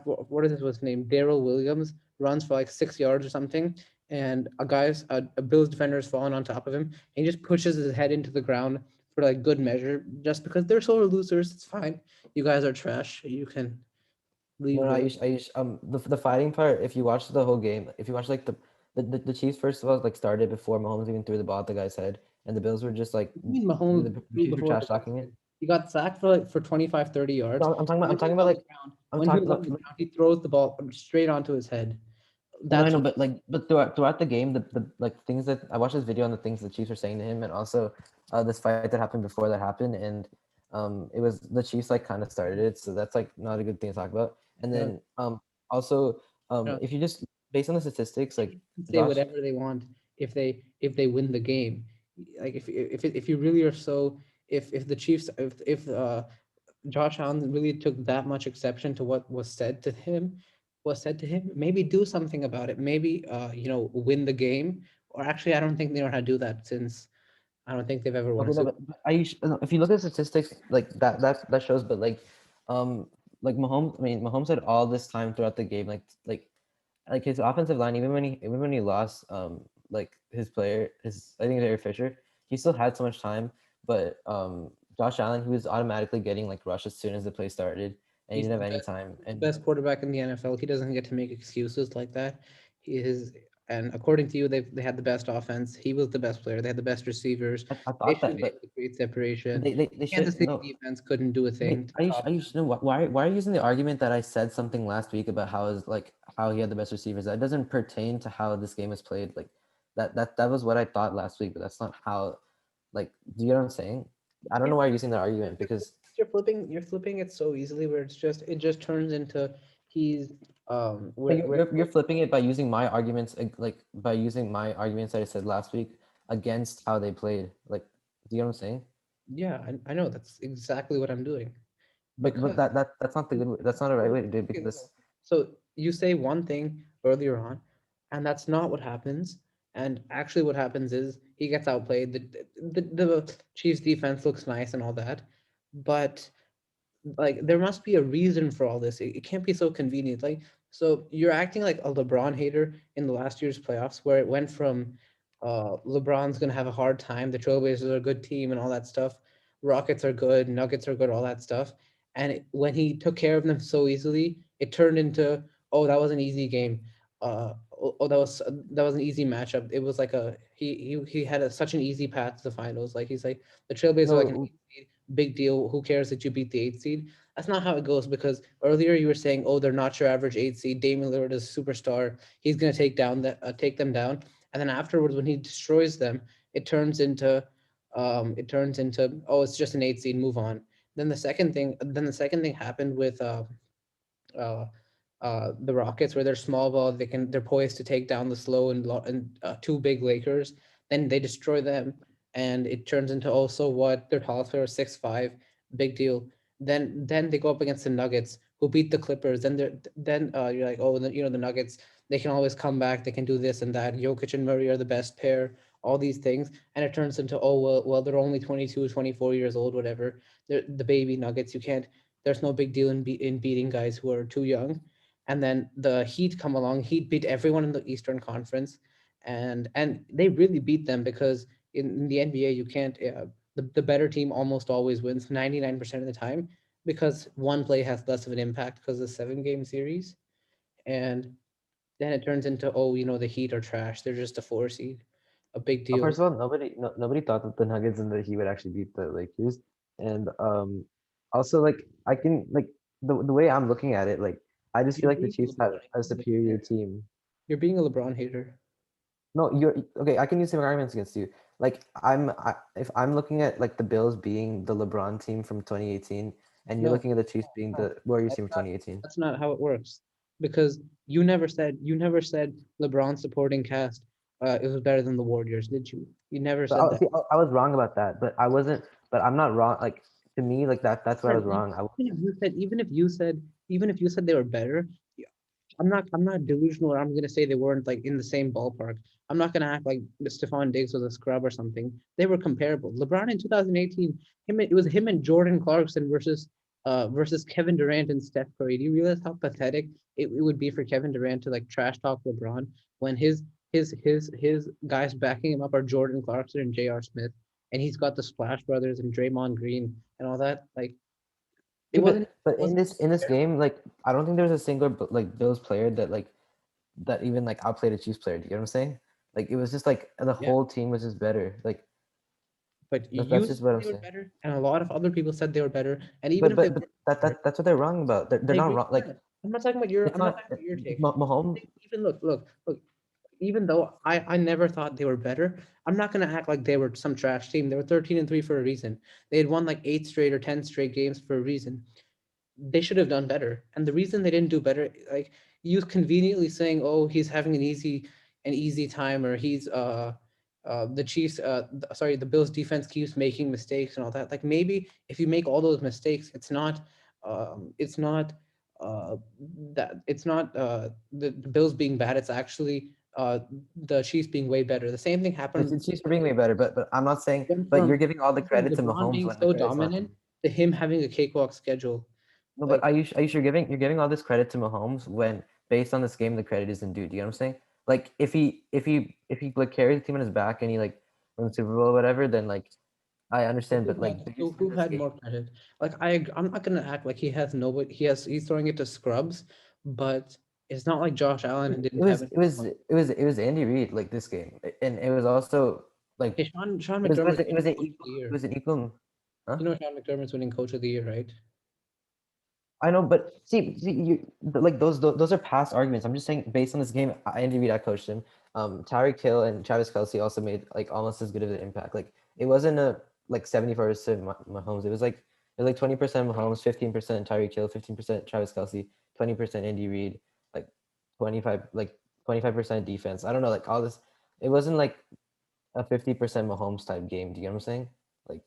what is his name? Daryl Williams runs for like 6 yards or something, and a Bills defender is falling on top of him, and he just pushes his head into the ground for like good measure, just because they're sore losers. It's fine. You guys are trash. You can No, leave no, the. I used the fighting part. If you watch the whole game, if you watch like the Chiefs first of all like started before Mahomes even threw the ball at the guy's head, and the Bills were just like I mean, Mahomes the threw Chiefs were before the trash guy's talking it. head. He got sacked for like for 25, 30 yards. No, When I'm he talking was about on the like ground, I'm when he talking was on no, the ground, he throws the ball straight onto his head. no, I That's know, but like but throughout the game, the like things that I watched this video on the things the Chiefs were saying to him, and also this fight that happened before that happened, and it was the Chiefs like kind of started it, so that's like not a good thing to talk about. And uh, then also uh, if you just based on the statistics, like say Josh. whatever they want if they win the game. Like if you really are so, if the Chiefs, if Josh Allen really took that much exception to what was said to him, maybe do something about it. Maybe win the game. Or actually, I don't think they know how to do that, since I don't think they've ever won Okay, a no, Super. but no, if you look at statistics, like that shows, but um, like Mahomes, I mean, Mahomes had all this time throughout the game, like his offensive line, even when he lost, like his player, his I think Eric Fisher, he still had so much time, but Josh Allen, he was automatically getting like rushed as soon as the play started, and he He's didn't the have any best. time, He's the and best quarterback in the NFL. He doesn't get to make excuses like that. He is, and according to you, they had the best offense. He was the best player. They had the best receivers. I They thought should that, be able to create separation. they Kansas should City no. defense couldn't do a thing Wait, to stop Ayush, them. no, why are you using the argument that I said something last week about how he had the best receivers? That doesn't pertain to how this game is played. Like that was what I thought last week, but that's not how. Like, do you know what I'm saying? I don't Yeah, know why you're using that argument because you're flipping it so easily where it just turns into he's but where you're flipping it by using my arguments, like by using my arguments that I said last week against how they played. Like, do you know what I'm saying? yeah, I know that's exactly what I'm doing But because that's not the good way. That's not the right way to do it okay, because so you say one thing earlier on, and that's not what happens. And actually, what happens is he gets outplayed. The Chiefs' defense looks nice and all that, but like there must be a reason for all this. It can't be so convenient. Like so, you're acting like a LeBron hater in the last year's playoffs, where it went from LeBron's gonna have a hard time. The Trailblazers are a good team and all that stuff. Rockets are good, Nuggets are good, all that stuff. And when he took care of them so easily, it turned into oh that was an easy game. That was an easy matchup. It was like a he had such an easy path to the finals. Like he's like the Trailblazers are like an no. big deal. Who cares that you beat the eighth seed? That's not how it goes because earlier you were saying, oh, they're not your average eighth seed. Damian Lillard is a superstar. He's gonna take them down. And then afterwards, when he destroys them, it turns into oh, it's just an eighth seed. Move on. Then the second thing happened with uh, the Rockets, where they're small ball, they're poised to take down the slow and two big Lakers. Then they destroy them, and it turns into also what their tallest player is 6'5", big deal. Then they go up against the Nuggets, who beat the Clippers. You're like, oh, the Nuggets, they can always come back. They can do this and that. Jokic and Murray are the best pair. All these things, and it turns into oh well they're only 22, 24 years old, whatever. They're the baby Nuggets. You can't. There's no big deal in beating guys who are too young. And then the Heat come along. Heat beat everyone in the Eastern Conference, and they really beat them because in the NBA you can't. The better team almost always wins 99% of the time because one play has less of an impact because of the 7 game series, and then it turns into oh the Heat are trash. They're just a 4 seed, a big deal. First of all, nobody thought that the Nuggets and the Heat would actually beat the Lakers, and also like I can like the way I'm looking at it, like I just feel You're like the being Chiefs had a LeBron superior hater. team. You're being a LeBron hater. No, you're okay. I can use some arguments against you. Like if I'm looking at like the Bills being the LeBron team from 2018, and you're No, looking at the Chiefs being no, the Warriors that's team from not 2018. that's not how it works. Because you never said LeBron supporting cast it was better than the Warriors, did you? You never But said that. see, I was wrong about that, but I wasn't. But I'm not wrong. Like to me, like that's where I And was wrong. even if you said they were better, yeah, I'm not delusional or I'm gonna say they weren't like in the same ballpark. I'm not gonna act like Stephon Diggs was a scrub or something. They were comparable. LeBron in 2018, it was him and Jordan Clarkson versus Kevin Durant and Steph Curry. Do you realize how pathetic it would be for Kevin Durant to like trash talk LeBron when his guys backing him up are Jordan Clarkson and J.R. Smith, and he's got the Splash Brothers and Draymond Green and all that. Like it Yeah, wasn't but wasn't in this comparable. game, like I don't think there was a single like Bills player that even like outplayed a Chiefs player. Do you know what I'm saying? Like it was just like the Yeah, whole team was just better. Like but that's you just said what I'm they were saying. better, and a lot of other people said they were better. And even if they But weren't better, that's what they're wrong about. They're I not agree wrong. with Like that. I'm it's not not talking about your take. Mahomes. Even look. Even though I never thought they were better, I'm not gonna act like they were some trash team. They were 13-3 for a reason. They had won like 8 straight or 10 straight games for a reason. They should have done better. And the reason they didn't do better, like you conveniently saying, "Oh, he's having an easy time," or he's the Chiefs, sorry, the Bills defense keeps making mistakes and all that. Like maybe if you make all those mistakes, it's not uh, that it's not the Bills being bad. It's actually the Chiefs being way better. The same thing happened. The Chiefs are being way better, but I'm not saying. Went But you're from giving all the from credit to LeBron Mahomes being when the so credit's not. dominant to him having a cakewalk schedule. No, but Like are you sure you're giving all this credit to Mahomes when based on this game the credit isn't due? Do you know what I'm saying? Like if he like carries the team on his back and he like wins the Super Bowl or whatever, then like I understand. But like do you see who this had game? more credit? Like I'm not gonna act like he has nobody. He's throwing it to scrubs, but it's not like Josh Allen It didn't have was it. it was it was it was Andy Reid like this game, and it was also like Okay, Sean it was it was, McDermott's it was winning an Coach of equal the it Year. was an equal. Huh? You know Sean McDermott's winning Coach of the Year, right? I know, but see, like those are past arguments. I'm just saying, based on this game, Andy Reid, I coached him. Tyreek Hill and Travis Kelce also made like almost as good of an impact. Like it wasn't a like 74% Mahomes. It was like 20% Mahomes, 15% Tyreek Hill, 15% Travis Kelce, 20% Andy Reid, like 25% defense. I don't know, like all this. It wasn't like a 50% Mahomes type game. Do you get what I'm saying? Like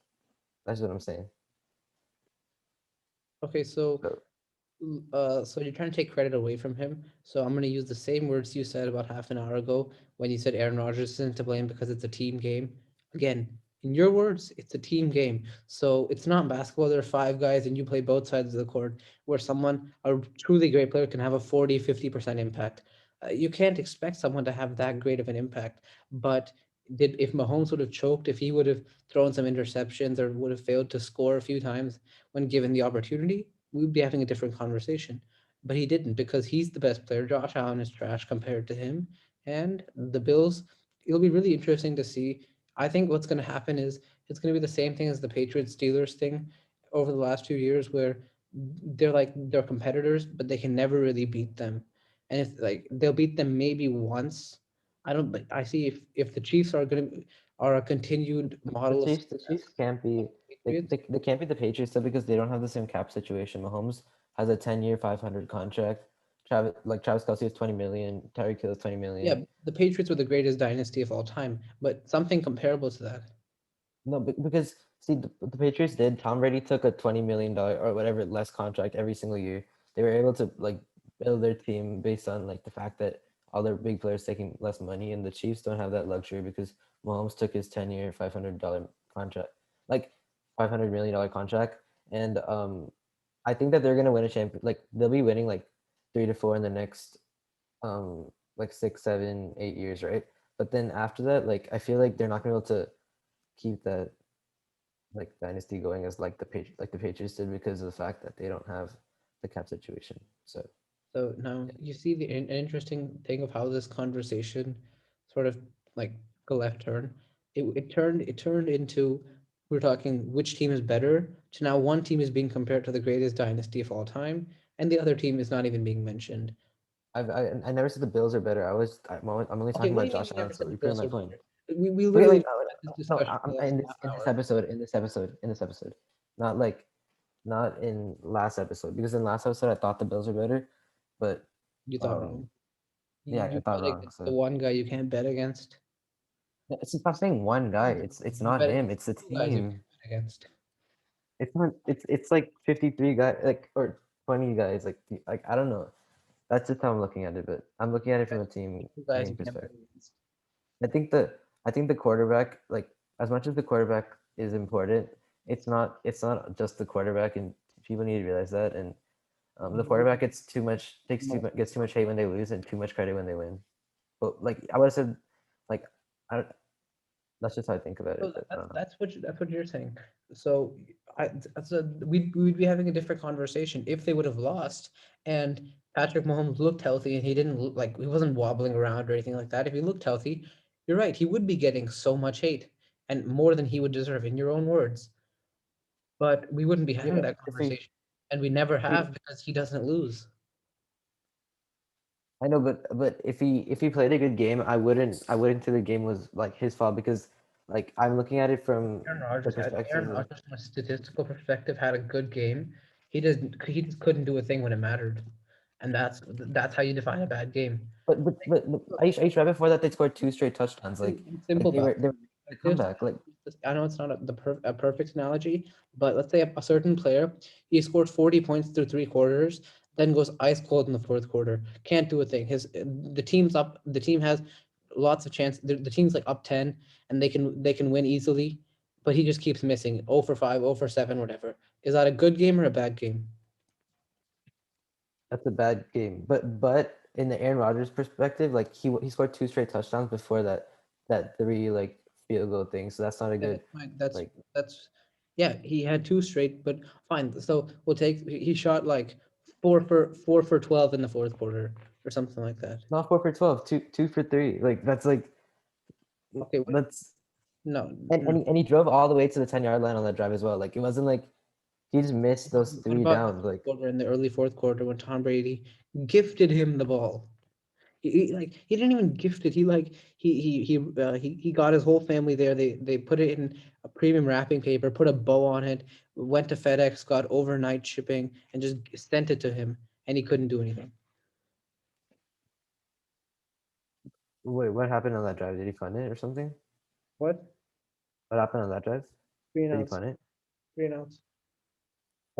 that's what I'm saying. Okay, so So, so you're trying to take credit away from him. So I'm going to use the same words you said about half an hour ago when you said Aaron Rodgers isn't to blame because it's a team game. Again, in your words, it's a team game. So it's not basketball. There are five guys and you play both sides of the court where someone, a truly great player, can have a 40, 50% impact. You can't expect someone to have that great of an impact. But did if Mahomes would have choked, if he would have thrown some interceptions or would have failed to score a few times when given the opportunity, we would be having a different conversation. But he didn't because he's the best player. Josh Allen is trash compared to him. And the Bills, it'll be really interesting to see. I think what's going to happen is it's going to be the same thing as the Patriots Steelers thing over the last 2 years where they're competitors, but they can never really beat them. And if like they'll beat them maybe once. I don't but I see if the Chiefs are a continued The model of Chiefs, the success Chiefs can't be like the they, Patriots. they, they can't be the Patriots though because they don't have the same cap situation. Mahomes has a 10-year, 500 contract. Travis Kelce is 20 million. Tyreek Hill is 20 Yeah, million. the Patriots were the greatest dynasty of all time, but something comparable to that. No, because see, the Patriots did. Tom Brady took a $20 million or whatever less contract every single year. They were able to like build their team based on like the fact that all their big players taking less money, and the Chiefs don't have that luxury because Mahomes took his 10-year, $500 contract, like $500 million contract, and I think that they're gonna win a champion. Like they'll be winning like 3 to 4 in the next like 6, 7, 8 years, right? But then after that, like I feel like they're not gonna be able to keep that like dynasty going as like the Patriots did because of the fact that they don't have the cap situation. So So now yeah. you see an interesting thing of how this conversation sort of like a left turn. It turned into we're talking which team is better to now one team is being compared to the greatest dynasty of all time, and the other team is not even being mentioned. I never said the Bills are better. I'm only Okay, talking what do about you mean Josh you Allen. never So said the you're proving Bills my are point. better? We Okay, literally wait, had this no, discussion for the last half hour. not in last episode because in last episode I thought the Bills are better, but You thought um wrong. You yeah, I you thought bet wrong. against the So one guy you can't bet against. it's just not saying one guy. It's You not bet him. against It's the two guys you team. can't bet against. It's not. It's like 53 guys, like or 20 guys. Like I don't know. That's just how I'm looking at it. But I'm looking at it from a Two guys team you can't bet perspective. against. I think the quarterback, like as much as the quarterback is important, it's not just the quarterback, and people need to realize that. And the quarterback gets too much hate when they lose and too much credit when they win. But like I would have said, like I don't, that's just how I think about it. So But I don't know. that's what you're saying. So we'd be having a different conversation if they would have lost and Patrick Mahomes looked healthy and he didn't look like he wasn't wobbling around or anything like that. If he looked healthy, you're right, he would be getting so much hate and more than he would deserve in your own words. But we wouldn't be Yeah, having that if we, conversation, and we never we have because he doesn't lose. I know, but if he played a good game, I wouldn't say the game was like his fault because like I'm looking at it from the Aaron perspective of Rodgers from a statistical perspective had a good game. He just couldn't do a thing when it mattered, and that's how you define a bad game. but Aish right before that they scored two straight touchdowns. In Like simple they were basketball, the like comeback. Like I know it's not a perfect analogy, but let's say a certain player he scored 40 points through three quarters. then goes ice cold in the fourth quarter. Can't do a thing. The team's up. The team has lots of chance. The team's like up 10, and they can win easily, but he just keeps missing. 0 for 5, 0 for 7, whatever. Is that a good game or a bad game? That's a bad game. But in the Aaron Rodgers perspective, like he scored two straight touchdowns before that three like field goal thing. So that's not a Yeah, good fine. like. That's yeah. He had two straight, but fine. So we'll take. He shot like 4 for 12 in the fourth quarter or something like that. Not 4 for 12, two for three. Like that's like Okay, wait, that's no, and no. he drove all the way to the 10-yard line on that drive as well. Like it wasn't like he just missed those What three about the downs. fourth Like quarter in the early fourth quarter when Tom Brady gifted him the ball? Like he didn't even gift it. He like he got his whole family there. They put it in a premium wrapping paper, put a bow on it, went to FedEx, got overnight shipping, and just sent it to him, and he couldn't do anything. wait, what happened on that drive? Did he punt it or something? What? What happened on that drive? Three and Did he outs. punt it? 3 and outs.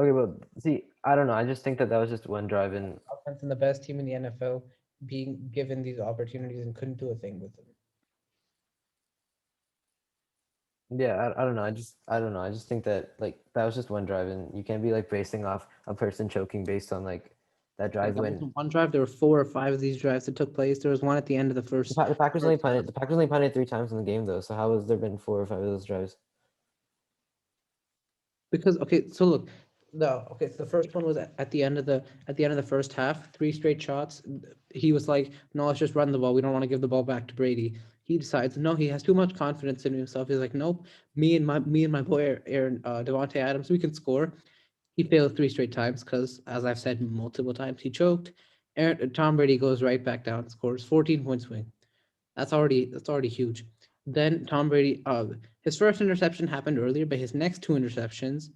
Okay, but see, I don't know. I just think that was just one drive, and Offense and the best team in the NFL being given these opportunities and couldn't do a thing with them. yeah, I don't know. I don't know. I just think that like that was just one drive, and you can't be like basing off a person choking based on like that Like drive that when wasn't one drive. There were 4 or 5 of these drives that took place. There was one at the end of the first. The Packers only First punted. half. The Packers only punted three times in the game though. So how has there been 4 or 5 of those drives? Because okay, so look, so the first one was at the end of the first half, 3 straight shots. He was like, "No, let's just run the ball. We don't want to give the ball back to Brady." He decides, no, he has too much confidence in himself. He's like, "Nope, me and my boy Aaron Devontae Adams, we can score." He failed 3 straight times because, as I've said multiple times, he choked. Tom Brady goes right back down, scores 14 point swing. That's already huge. Then Tom Brady, his first interception happened earlier, but his next 2 interceptions,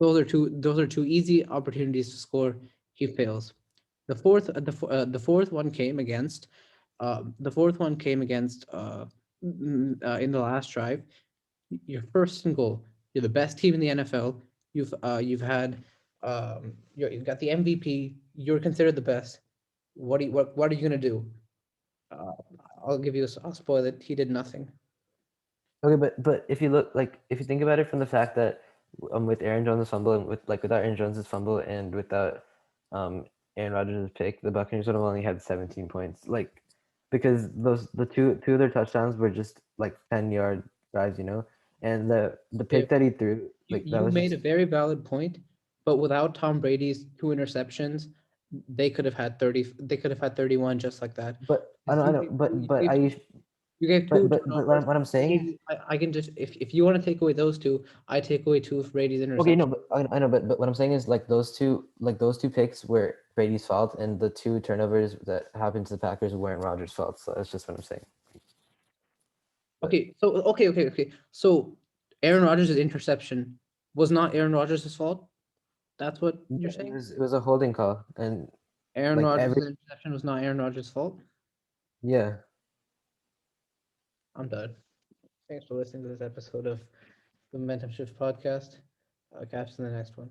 those are two easy opportunities to score. He fails. The fourth one came against, in the last drive. Your first and goal. You're the best team in the NFL. You've got the MVP. You're considered the best. What are you gonna do? Uh, I'll spoil it. He did nothing. Okay, but if you look like if you think about it from the fact that with Aaron Jones' fumble and without Aaron Jones' fumble and without um Aaron Rodgers' pick, the Buccaneers would have only had 17 points. Like because the two of their touchdowns were just like 10-yard drives, you know, and the Okay, pick that he threw you like that you was made a just. very valid point, but without Tom Brady's 2 interceptions, they could have had 30. They could have had 31 just like that. But Because I know, you gave two you gave two but turnovers. what I'm saying. I can just if you want to take away those two, I take away two of Brady's Okay, no, interceptions. but I know, but what I'm saying is like those two picks were Brady's fault, and the two turnovers that happened to the Packers weren't Rodgers' fault. So that's just what I'm saying. But Okay. So Aaron Rodgers' interception was not Aaron Rodgers' fault. That's what you're yeah, saying? it was a holding call, and Aaron like Rodgers' every interception was not Aaron Rodgers' fault. yeah. I'm done. Thanks for listening to this episode of the Momentum Shift podcast. Catch you in the next one.